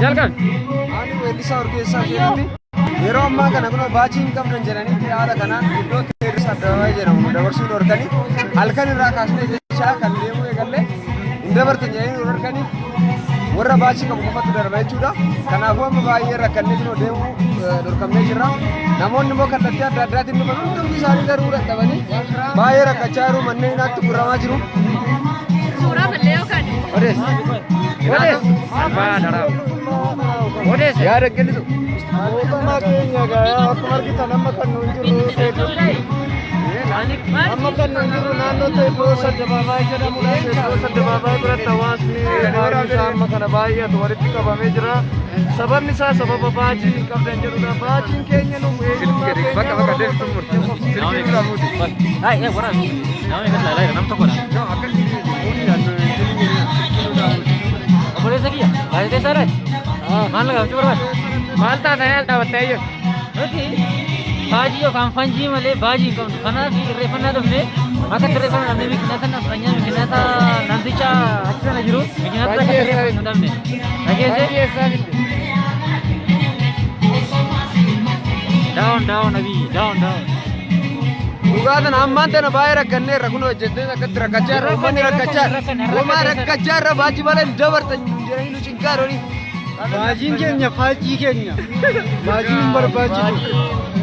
Jalqabe. Ani weellisaa Orgeessaa Keelli yeroo ammaa kana kun baachii hin qabnan jedhanii haala kanaan iddoo teerisa addabaabaa jedhamu dabarsuu dhorkanii halkan irraa kaasnee jechaa kan deemuu eegalle hin dabartan jedhanii dhorkanii warra baachii qabu qofatu darba jechuudha. Kanaafuu amma baay'ee rakkannee jiruu deemuu dhorkamnee jirra. Namoonni immoo kallattii adda addaatiin dhufan hundi isaanii garuu dadhabanii baay'ee rakkachaa jiru. Manneen inaatti gurramaa jiru. Suuraa malee yookaan. Odees. Abbaa daraa. Odees. Yaada kennitu. Mootummaa keenya gahaa akkuma argitan amma kan nuun jiru amma kan nuun jiru naannoo teessoo Addabaabaay jedhamudha. Teessoo Addabaabaay biratti hawaasni isaa amma kana baay'atu walitti qabamee jira. Sababni isaa sababa baajii hin qabdan jedhudha. Baajiin keenya nu eenyummaa keenya bakka deemtu murtii. Hai, warra. Nama kan lalai nam tokkodha. Obbolee Sakiya, baay'ee saaraa. Maal laga hojii barbaada? Maal taata yaal dhaabattee jiru? Nuti baajii yookaan fanjii malee baajii hin qabnu. Kanaaf irreeffannaa dhufnee akka irreeffannaa dhabnee biqilaa sana fanyaan biqilaa namticha achi sana jiru biqilaa sana irreeffannaa dhabne. Dhageesse? Down, Abi, down. Dhugaatiin ammaan tana baay'ee rakkanneerra kun hojjettee akkatti rakkachaa irra uummanni rakkachaa irra baajii malee dabartan jedhanii nu cinqaa jiranii. Baajiin keenya faajii keenya baajii hin barbaachisu.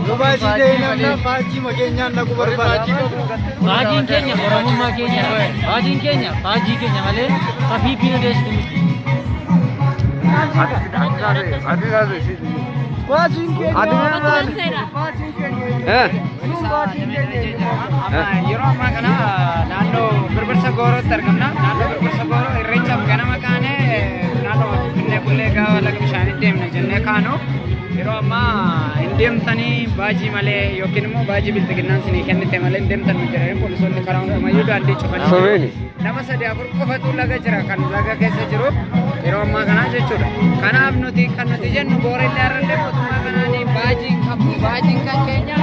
Nu baajii deemnaa faajii makeenyaan naqu barbaachisa. Baajiin keenya oromummaa keenya. Baajiin keenya faajii keenya malee safii bina deessitu miti. Baajiin keenya. Yeroo ammaa kana naannoo Birbirsa Goorootti argamna. Naannoo Birbirsa Gooroo irreechaaf ganama kaanee naannoo Finfinnee Qullee gaafa laga bishaanii deemna jennee kaanu yeroo ammaa hin deemtanii baajii malee yookiin immoo baajii bilbilinaan isinii kennite malee hin deemtan jedhanii poolisoonni karaa hundumayyuu daandii cufanii nama 3-4 qofatu laga jira kan laga keessa jiru yeroo ammaa kana jechuudha. Kanaaf nuti kan nuti jennu boorellee harallee mootummaa kanaanii baajiin qabu baajiin kan keenya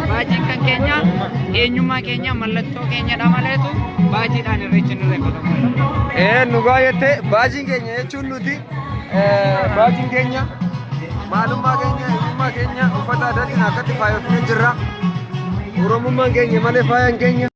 baajiin kan keenya eenyummaa keenya mallattoo keenyadha maleetu baajiidhaan irreechi nurra godhamu. Nu baay'attee baajiin keenya jechuun nuti baajiin keenya maalummaa keenya eenyummaa keenya uffata aadaatiin akkatti faayofnee jirra. Oromummaan keenya malee faayaan keenya.